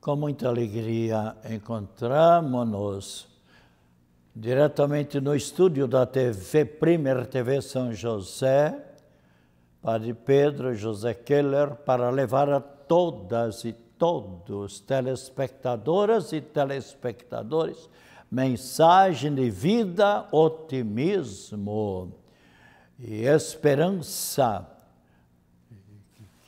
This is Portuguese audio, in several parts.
Com muita alegria encontramos-nos diretamente no estúdio da TV, Primeira TV São José, Padre Pedro José Keller, para levar a todas e todos, telespectadoras e telespectadores, mensagem de vida, otimismo e esperança.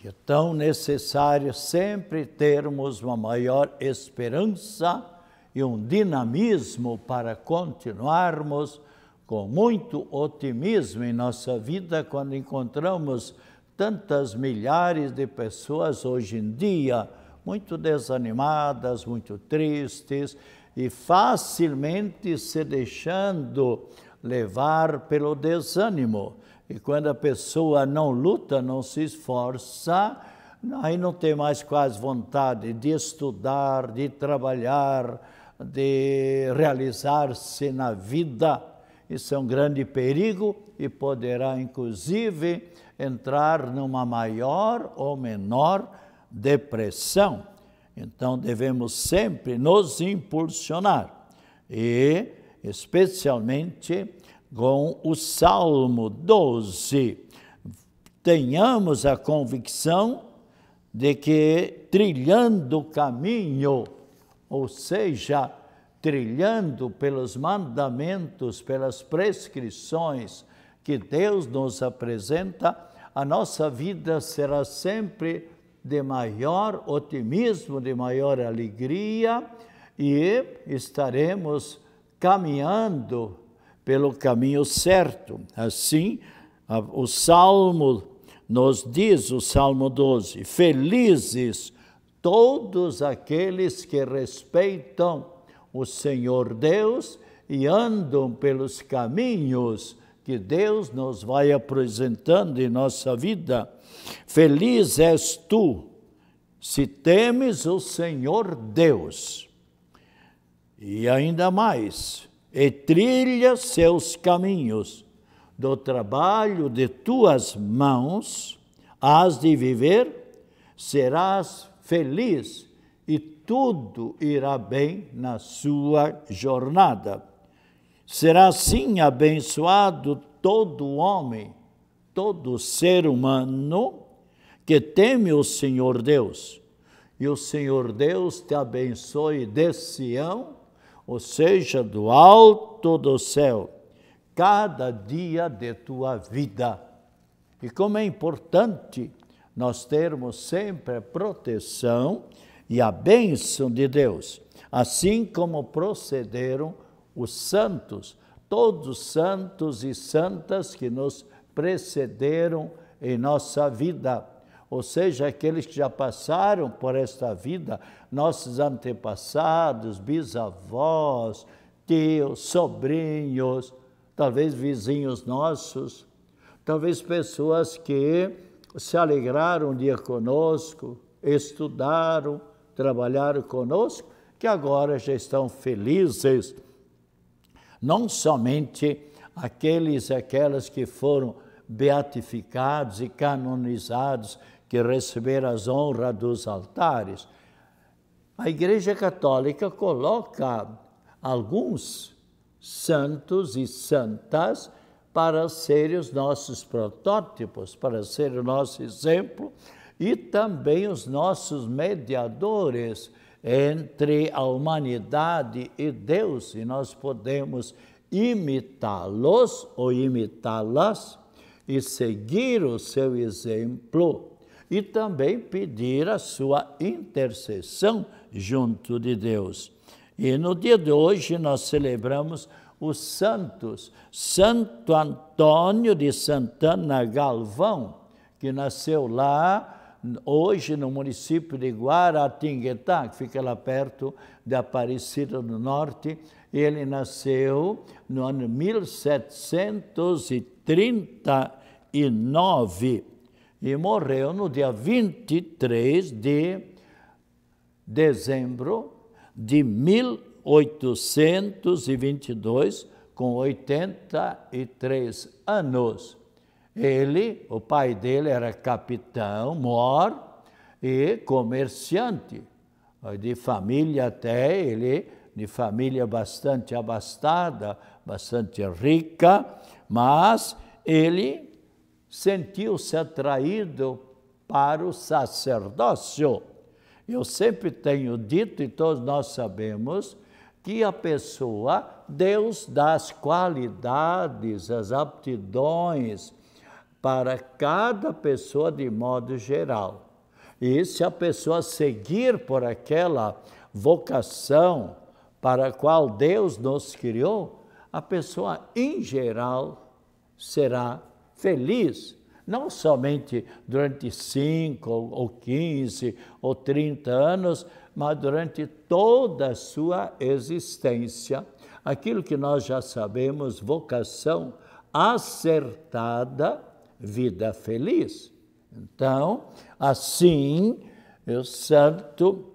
É tão necessário sempre termos uma maior esperança e um dinamismo para continuarmos com muito otimismo em nossa vida quando encontramos tantas milhares de pessoas hoje em dia muito desanimadas, muito tristes e facilmente se deixando levar pelo desânimo. E quando a pessoa não luta, não se esforça, aí não tem mais quase vontade de estudar, de trabalhar, de realizar-se na vida. Isso é um grande perigo e poderá, inclusive, entrar numa maior ou menor depressão. Então, devemos sempre nos impulsionar e, especialmente, com o Salmo 12. Tenhamos a convicção de que trilhando o caminho, ou seja, trilhando pelos mandamentos, pelas prescrições que Deus nos apresenta, a nossa vida será sempre de maior otimismo, de maior alegria e estaremos caminhando pelo caminho certo. Assim, o Salmo nos diz, o Salmo 12, felizes todos aqueles que respeitam o Senhor Deus e andam pelos caminhos que Deus nos vai apresentando em nossa vida. Feliz és tu, se temes o Senhor Deus. E ainda mais, e trilha seus caminhos, do trabalho de tuas mãos has de viver, serás feliz e tudo irá bem na sua jornada. Será assim abençoado todo homem, todo ser humano que teme o Senhor Deus. E o Senhor Deus te abençoe de Sião, ou seja, do alto do céu, cada dia de tua vida. E como é importante nós termos sempre a proteção e a bênção de Deus, assim como procederam os santos, todos os santos e santas que nos precederam em nossa vida, ou seja, aqueles que já passaram por esta vida, nossos antepassados, bisavós, tios, sobrinhos, talvez vizinhos nossos, talvez pessoas que se alegraram um dia conosco, estudaram, trabalharam conosco, que agora já estão felizes. Não somente aqueles e aquelas que foram beatificados e canonizados, que receberam as honras dos altares. A Igreja Católica coloca alguns santos e santas para serem os nossos protótipos, para ser o nosso exemplo e também os nossos mediadores entre a humanidade e Deus, e nós podemos imitá-los ou imitá-las e seguir o seu exemplo e também pedir a sua intercessão junto de Deus. E no dia de hoje nós celebramos os santos, Santo Antônio de Santana Galvão, que nasceu lá, hoje no município de Guaratinguetá, que fica lá perto de Aparecida do Norte. Ele nasceu no ano 1739 e morreu no dia 23 de dezembro de 1822, com 83 anos. Ele, o pai dele era capitão-mor e comerciante. de família até, ele de família bastante abastada, bastante rica, mas ele sentiu-se atraído para o sacerdócio. Eu sempre tenho dito, e todos nós sabemos, que a pessoa, Deus dá as qualidades, as aptidões para cada pessoa de modo geral. E se a pessoa seguir por aquela vocação para a qual Deus nos criou, a pessoa, em geral, será feliz. Não somente durante 5 ou 15 ou 30 anos, mas durante toda a sua existência. Aquilo que nós já sabemos, vocação acertada, vida feliz. Então, assim, Santo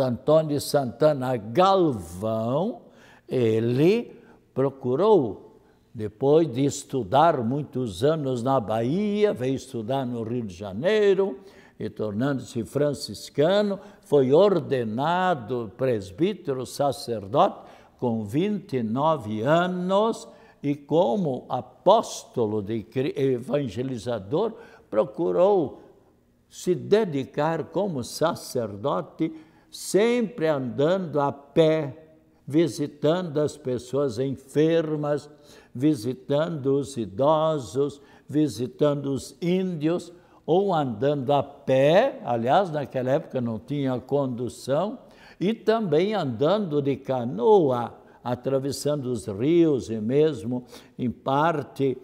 Antônio de Santana Galvão, ele procurou, depois de estudar muitos anos na Bahia, veio estudar no Rio de Janeiro, e tornando-se franciscano, foi ordenado presbítero sacerdote com 29 anos, e como apóstolo evangelizador, procurou se dedicar como sacerdote, sempre andando a pé, visitando as pessoas enfermas, visitando os idosos, visitando os índios, ou andando a pé, aliás, naquela época não tinha condução, e também andando de canoa, atravessando os rios e mesmo, em parte,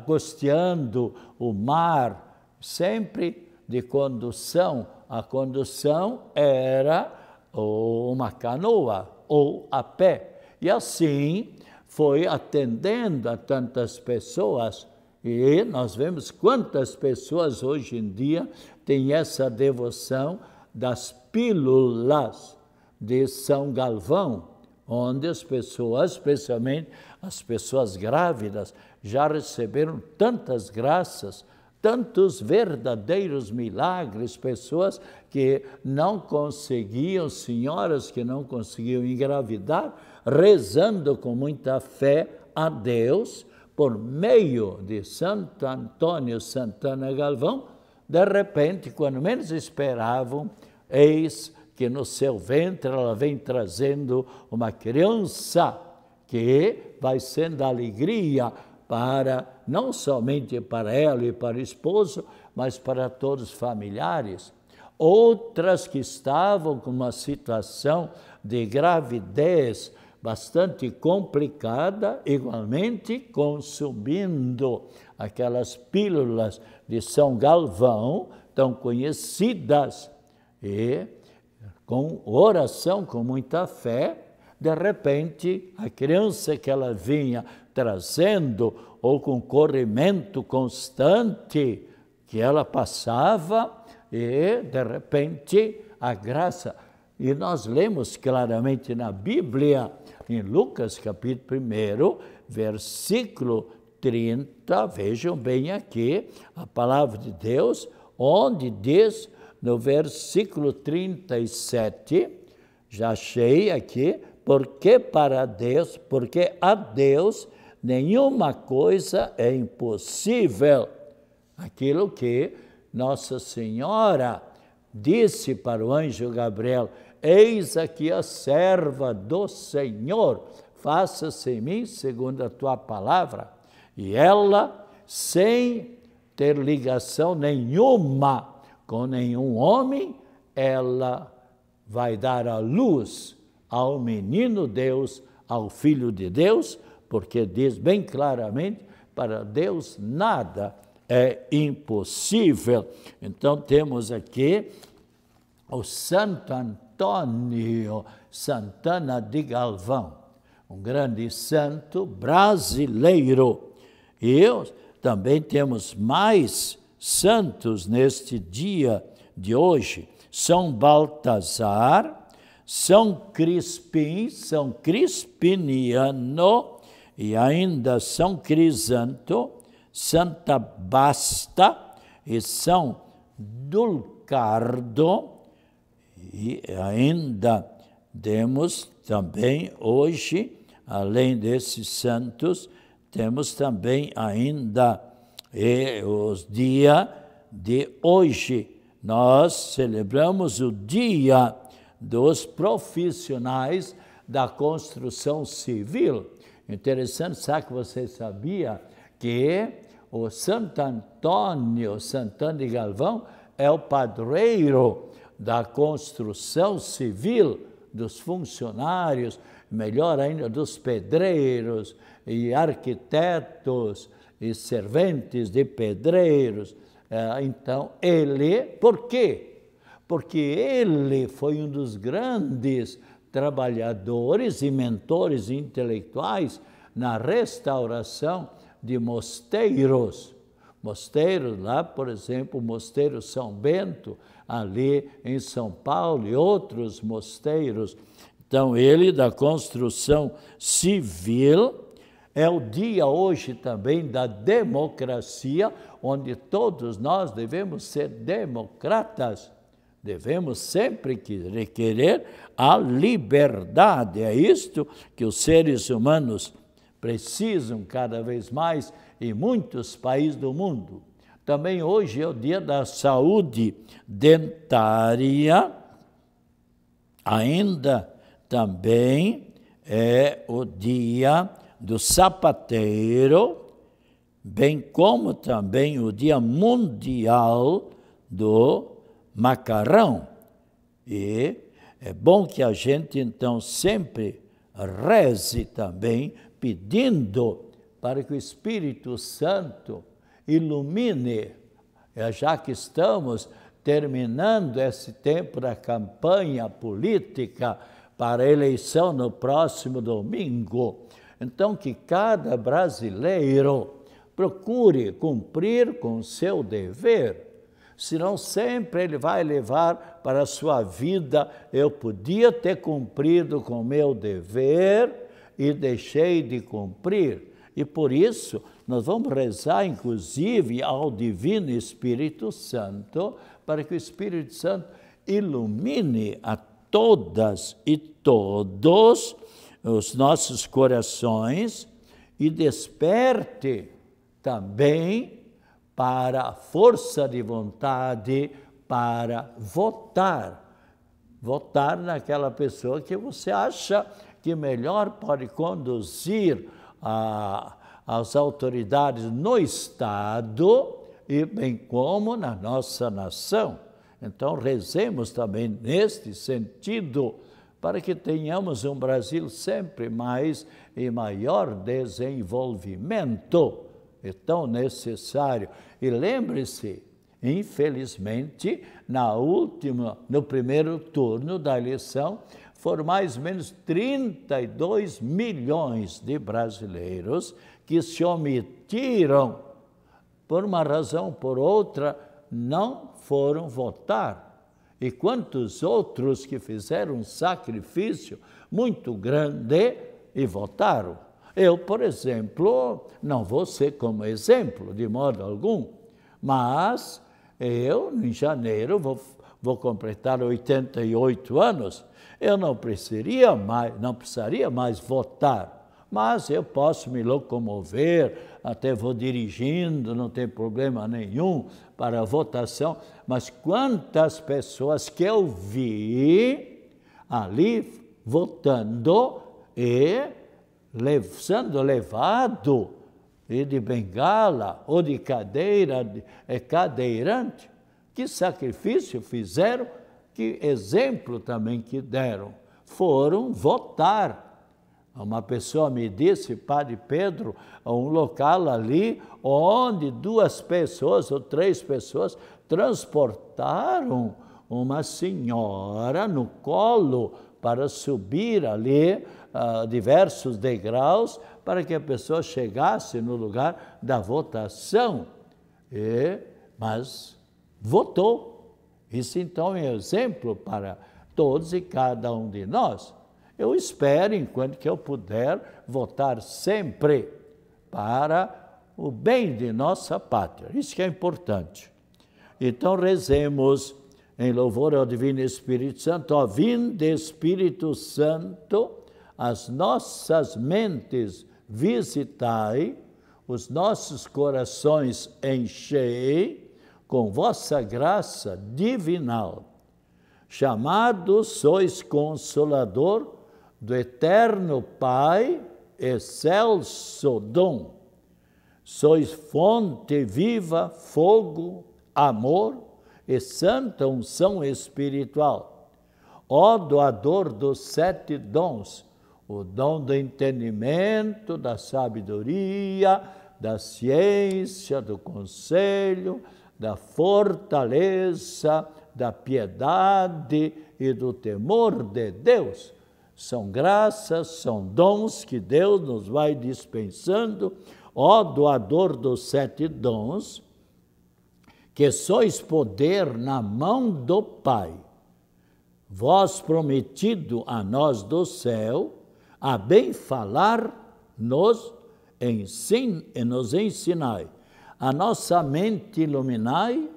costeando o mar, sempre de condução. A condução era uma canoa ou a pé. E assim foi atendendo a tantas pessoas. E nós vemos quantas pessoas hoje em dia têm essa devoção das pílulas de São Galvão, onde as pessoas, especialmente as pessoas grávidas, já receberam tantas graças, tantos verdadeiros milagres, pessoas que não conseguiam, senhoras que não conseguiam engravidar, rezando com muita fé a Deus, por meio de Santo Antônio Santana Galvão, de repente, quando menos esperavam, eis que no seu ventre ela vem trazendo uma criança que vai sendo alegria para, não somente para ela e para o esposo, mas para todos os familiares. Outras que estavam com uma situação de gravidez bastante complicada, igualmente consumindo aquelas pílulas de São Galvão, tão conhecidas, e com oração, com muita fé, de repente, a criança que ela vinha trazendo, ou com corrimento constante que ela passava, e de repente a graça. E nós lemos claramente na Bíblia, em Lucas capítulo 1, versículo 30, vejam bem aqui a palavra de Deus, onde diz no versículo 37, já achei aqui, porque a Deus nenhuma coisa é impossível. Aquilo que Nossa Senhora disse para o anjo Gabriel: eis aqui a serva do Senhor, faça-se em mim segundo a tua palavra. E ela, sem ter ligação nenhuma com nenhum homem, ela vai dar à luz ao menino Deus, ao Filho de Deus, porque diz bem claramente, para Deus nada é impossível. Então temos aqui o Santo Antônio Santana de Galvão, um grande santo brasileiro. E também temos mais santos neste dia de hoje. São Baltazar, São Crispim, São Crispiniano e ainda São Crisanto, Santa Basta e São Dulcardo, E ainda temos também hoje, além desses santos, temos também ainda os dias de hoje. Nós celebramos o dia dos profissionais da construção civil. Interessante, sabe que você sabia que o Santo Antônio Santana de Galvão é o padroeiro da construção civil, dos funcionários, melhor ainda, dos pedreiros e arquitetos e serventes de pedreiros. Então, ele, por quê? Porque ele foi um dos grandes trabalhadores e mentores intelectuais na restauração de mosteiros. Mosteiros lá, por exemplo, o Mosteiro São Bento, ali em São Paulo, e outros mosteiros. Então, ele da construção civil. É o dia hoje também da democracia, onde todos nós devemos ser democratas. Devemos sempre querer a liberdade. É isto que os seres humanos precisam cada vez mais em muitos países do mundo. Também hoje é o dia da saúde dentária. Ainda também é o dia do sapateiro, bem como também o Dia Mundial do Macarrão. E é bom que a gente, então, sempre reze também, pedindo para que o Espírito Santo ilumine, já que estamos terminando esse tempo da campanha política para a eleição no próximo domingo. Então, que cada brasileiro procure cumprir com o seu dever, senão sempre ele vai levar para a sua vida: eu podia ter cumprido com o meu dever e deixei de cumprir. E por isso, nós vamos rezar, inclusive, ao Divino Espírito Santo, para que o Espírito Santo ilumine a todas e todos os nossos corações e desperte também para a força de vontade para votar. Votar naquela pessoa que você acha que melhor pode conduzir as autoridades no Estado e bem como na nossa nação. Então, rezemos também neste sentido, para que tenhamos um Brasil sempre mais e maior desenvolvimento. É tão necessário. E lembre-se, infelizmente, no primeiro turno da eleição, foram mais ou menos 32 milhões de brasileiros que se omitiram, por uma razão ou por outra, não foram votar. E quantos outros que fizeram um sacrifício muito grande e votaram? Eu, por exemplo, não vou ser como exemplo, de modo algum, mas eu, em janeiro, vou completar 88 anos, eu não precisaria mais votar, mas eu posso me locomover, até vou dirigindo, não tem problema nenhum para a votação, mas quantas pessoas que eu vi ali votando e sendo levado de bengala ou de cadeirante, que sacrifício fizeram, que exemplo também que deram, foram votar. Uma pessoa me disse, Padre Pedro, um local ali onde 2 pessoas ou 3 pessoas transportaram uma senhora no colo para subir ali diversos degraus para que a pessoa chegasse no lugar da votação. Mas votou. Isso então é exemplo para todos e cada um de nós. Eu espero, enquanto que eu puder, votar sempre para o bem de nossa pátria. Isso que é importante. Então, rezemos em louvor ao Divino Espírito Santo, ó, vinde Espírito Santo, as nossas mentes visitai, os nossos corações enchei com vossa graça divinal. Chamados sois Consolador do eterno Pai, excelso dom. Sois fonte viva, fogo, amor e santa unção espiritual. Ó doador dos 7 dons, o dom do entendimento, da sabedoria, da ciência, do conselho, da fortaleza, da piedade e do temor de Deus. São graças, são dons que Deus nos vai dispensando, ó doador dos 7 dons, que sois poder na mão do Pai, vós prometido a nós do céu, a bem falar nos ensinai, a nossa mente iluminai,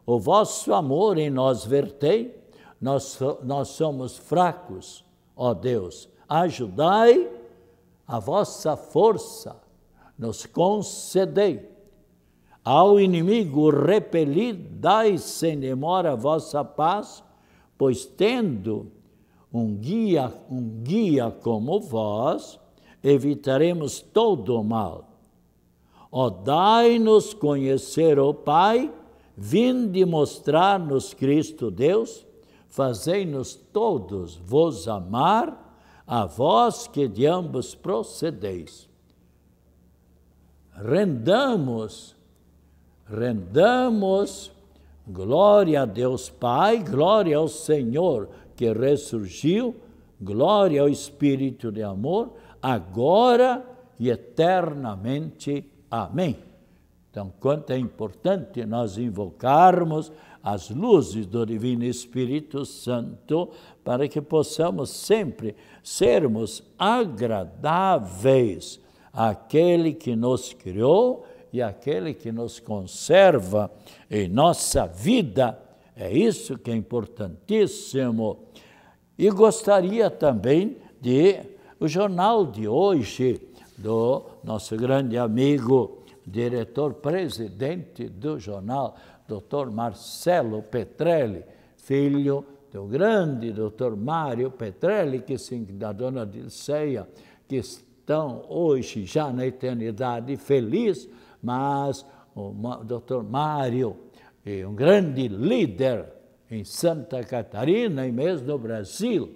o vosso amor em nós vertei, nós somos fracos, ó Deus, ajudai, a vossa força nos concedei. Ao inimigo repelid, dai sem demora a vossa paz, pois tendo um guia como vós, evitaremos todo o mal. Ó, dai-nos conhecer o Pai, vinde mostrar-nos Cristo Deus, fazei-nos todos vos amar, a vós que de ambos procedeis. Rendamos glória a Deus Pai, glória ao Senhor que ressurgiu, glória ao Espírito de amor, agora e eternamente. Amém. Então, quanto é importante nós invocarmos as luzes do Divino Espírito Santo para que possamos sempre sermos agradáveis àquele que nos criou e àquele que nos conserva em nossa vida. É isso que é importantíssimo. E gostaria também o jornal de hoje, do nosso grande amigo, diretor-presidente do jornal, Dr. Marcelo Petrelli, filho do grande Dr. Mário Petrelli, da dona Dilceia, que estão hoje já na eternidade feliz, mas o Dr. Mário é um grande líder em Santa Catarina e mesmo no Brasil.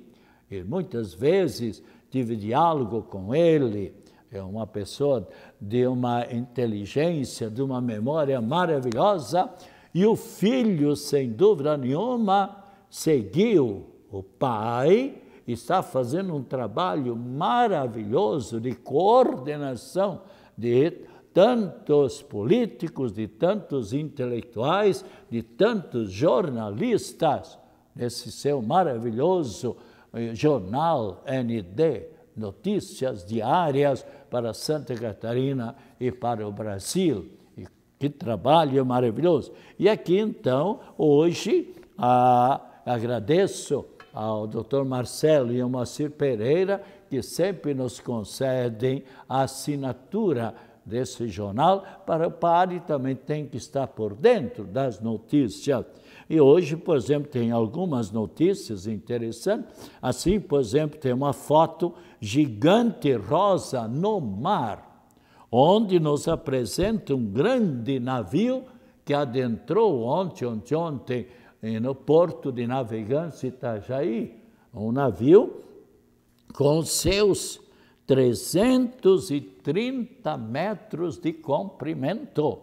E muitas vezes tive diálogo com ele. É uma pessoa de uma inteligência, de uma memória maravilhosa. E o filho, sem dúvida nenhuma, seguiu o pai, está fazendo um trabalho maravilhoso de coordenação de tantos políticos, de tantos intelectuais, de tantos jornalistas, nesse seu maravilhoso jornal ND, Notícias Diárias para Santa Catarina e para o Brasil. E que trabalho maravilhoso! E aqui, então, hoje, agradeço ao Dr. Marcelo e ao Moacir Pereira, que sempre nos concedem a assinatura desse jornal, para o padre também tem que estar por dentro das notícias. E hoje, por exemplo, tem algumas notícias interessantes. Assim, por exemplo, tem uma foto gigante rosa no mar, onde nos apresenta um grande navio que adentrou ontem no porto de Navegantes Itajaí, um navio com seus 330 metros de comprimento.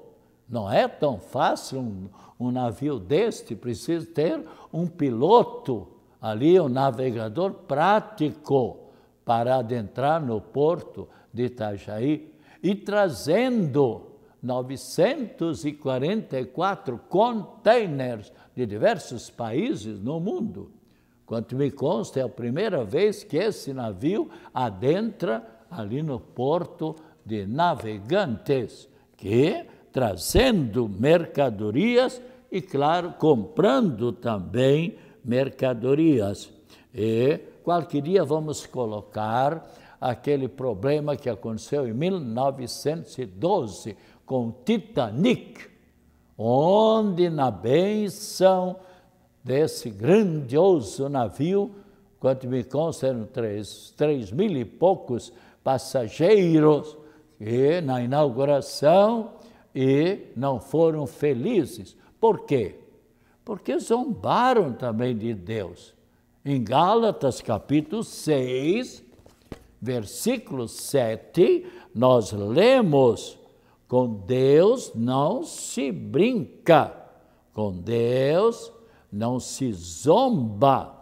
Não é tão fácil um navio deste, precisa ter um piloto ali, um navegador prático para adentrar no porto de Itajaí e trazendo 944 containers de diversos países no mundo. Quanto me consta, é a primeira vez que esse navio adentra ali no porto de Navegantes, que trazendo mercadorias e, claro, comprando também mercadorias. E qualquer dia vamos colocar aquele problema que aconteceu em 1912 com o Titanic, onde na benção desse grandioso navio, quanto me consta, eram 3.000 e poucos passageiros, e na inauguração, e não foram felizes. Por quê? Porque zombaram também de Deus. Em Gálatas, capítulo 6, versículo 7, nós lemos: com Deus não se brinca, com Deus não se zomba.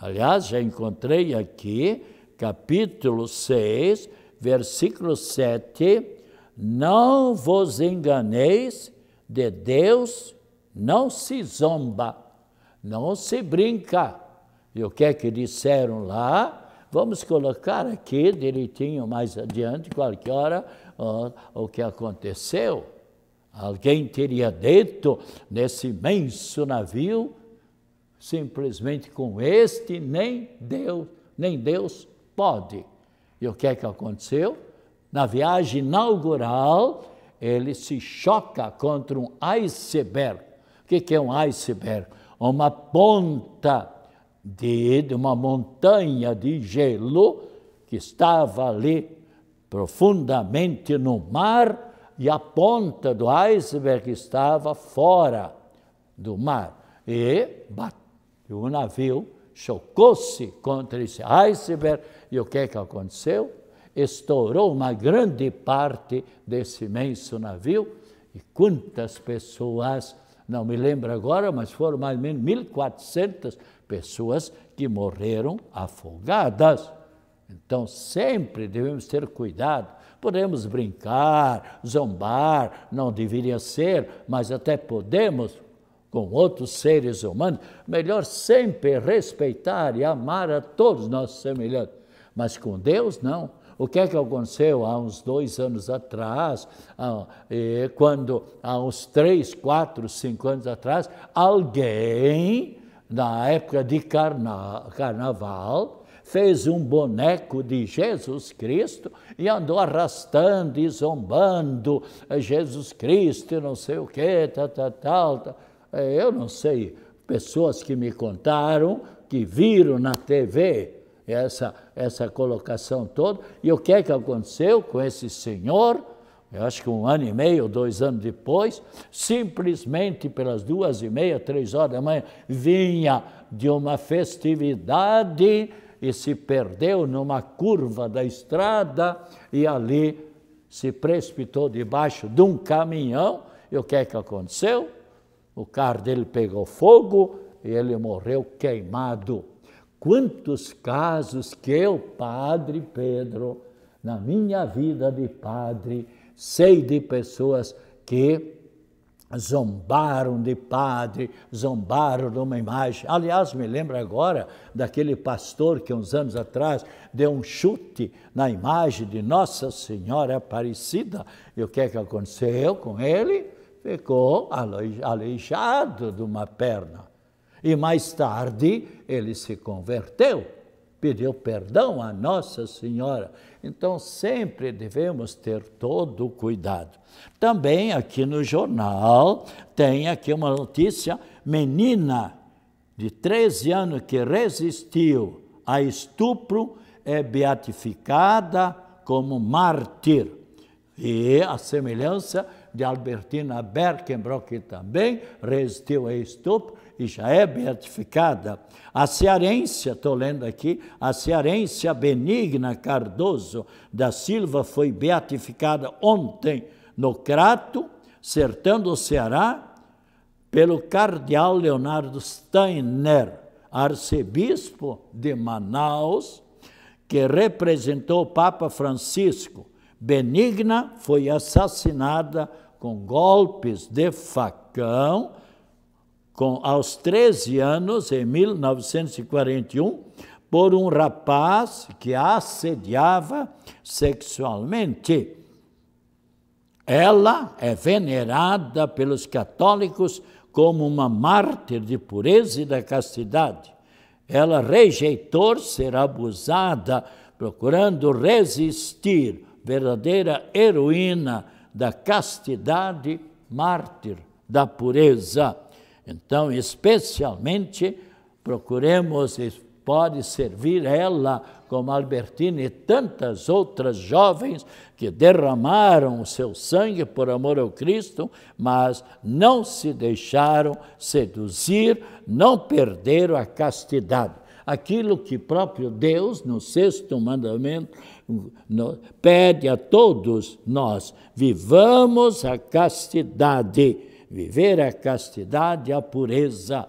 Aliás, já encontrei aqui, capítulo 6, versículo 7, não vos enganeis, de Deus não se zomba, não se brinca. E o que é que disseram lá? Vamos colocar aqui direitinho mais adiante, qualquer hora, o que aconteceu. Alguém teria dito nesse imenso navio, simplesmente com este nem Deus pode. E o que é que aconteceu? Na viagem inaugural, ele se choca contra um iceberg. O que é um iceberg? Uma ponta de uma montanha de gelo que estava ali profundamente no mar, e a ponta do iceberg estava fora do mar. E o navio chocou-se contra esse iceberg, e o que é que aconteceu? Estourou uma grande parte desse imenso navio, e quantas pessoas, não me lembro agora, mas foram mais ou menos 1.400 pessoas que morreram afogadas. Então, sempre devemos ter cuidado. Podemos brincar, zombar, não deveria ser, mas até podemos, com outros seres humanos, melhor sempre respeitar e amar a todos os nossos semelhantes. Mas com Deus, não. O que é que aconteceu há uns 2 anos atrás, quando há uns 3, 4, 5 anos atrás, alguém, na época de carnaval, fez um boneco de Jesus Cristo e andou arrastando e zombando Jesus Cristo e não sei o que, tal. Eu não sei, pessoas que me contaram, que viram na TV essa colocação toda, e o que é que aconteceu com esse senhor? Eu acho que 1 ano e meio, 2 anos depois, simplesmente pelas 2h30, 3 horas da manhã, vinha de uma festividade e se perdeu numa curva da estrada e ali se precipitou debaixo de um caminhão. E o que é que aconteceu? O carro dele pegou fogo e ele morreu queimado. Quantos casos que eu, Padre Pedro, na minha vida de padre, sei de pessoas que zombaram de padre, zombaram de uma imagem. Aliás, me lembro agora daquele pastor que uns anos atrás deu um chute na imagem de Nossa Senhora Aparecida. E o que é que aconteceu com ele? Ficou aleijado de uma perna. E mais tarde ele se converteu, pediu perdão a Nossa Senhora. Então sempre devemos ter todo o cuidado. Também aqui no jornal tem aqui uma notícia: menina de 13 anos que resistiu a estupro é beatificada como mártir. E a semelhança de Albertina Berkenbrock, que também resistiu a estupro e já é beatificada. A cearense, estou lendo aqui, a cearense Benigna Cardoso da Silva foi beatificada ontem no Crato, sertão do Ceará, pelo cardeal Leonardo Steiner, arcebispo de Manaus, que representou o Papa Francisco. Benigna foi assassinada com golpes de facão aos 13 anos, em 1941, por um rapaz que a assediava sexualmente. Ela é venerada pelos católicos como uma mártir de pureza e da castidade. Ela rejeitou ser abusada, procurando resistir, verdadeira heroína da castidade, mártir da pureza. Então, especialmente, procuremos, pode servir ela, como Albertina e tantas outras jovens que derramaram o seu sangue por amor ao Cristo, mas não se deixaram seduzir, não perderam a castidade. Aquilo que próprio Deus, no 6º mandamento, pede a todos nós: vivamos a castidade. Viver a castidade, a pureza.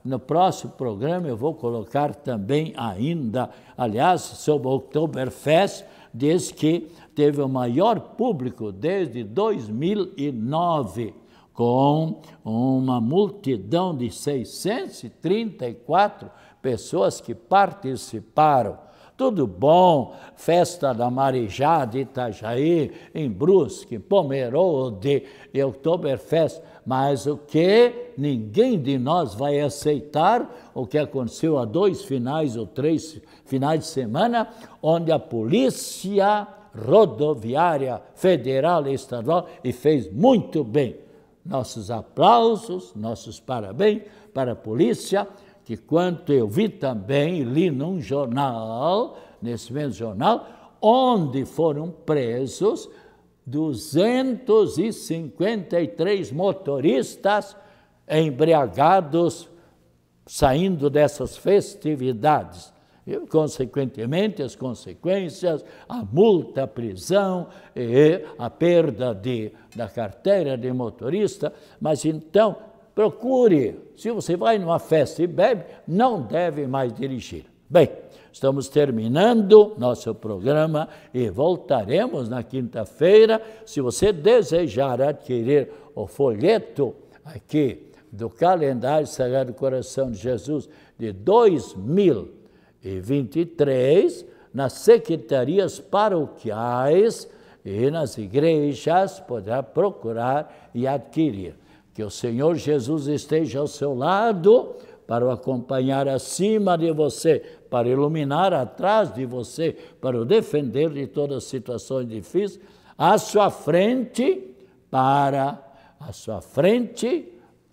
No próximo programa eu vou colocar também ainda, aliás, sobre o Oktoberfest, diz que teve o maior público desde 2009, com uma multidão de 634 pessoas que participaram. Tudo bom, festa da Marejá de Itajaí, em Brusque, Pomerode e Oktoberfest, mas o que ninguém de nós vai aceitar, o que aconteceu há 2 finais ou 3 finais de semana, onde a Polícia Rodoviária Federal e Estadual, e fez muito bem. Nossos aplausos, nossos parabéns para a polícia, que quanto eu vi também, li num jornal, nesse mesmo jornal, onde foram presos 253 motoristas embriagados saindo dessas festividades. E, consequentemente, as consequências, a multa, a prisão e a perda da carteira de motorista. Mas então, procure, se você vai numa festa e bebe, não deve mais dirigir. Bem, estamos terminando nosso programa e voltaremos na quinta-feira. Se você desejar adquirir o folheto aqui do calendário Sagrado Coração de Jesus de 2023, nas secretarias paroquiais e nas igrejas, poderá procurar e adquirir. Que o Senhor Jesus esteja ao seu lado, para o acompanhar acima de você, para iluminar atrás de você, para o defender de todas as situações difíceis, à sua frente,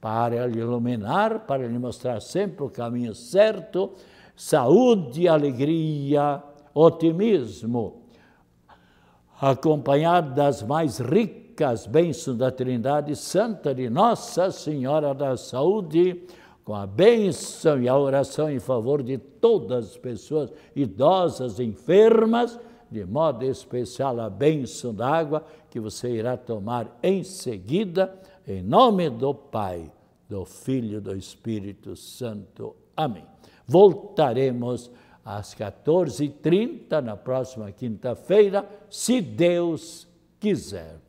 para lhe iluminar, para lhe mostrar sempre o caminho certo, saúde, alegria, otimismo, acompanhado das mais ricas bênçãos da Trindade Santa de Nossa Senhora da Saúde, com a bênção e a oração em favor de todas as pessoas idosas, enfermas, de modo especial a bênção da água que você irá tomar em seguida, em nome do Pai, do Filho e do Espírito Santo. Amém. Voltaremos às 14h30 na próxima quinta-feira, se Deus quiser.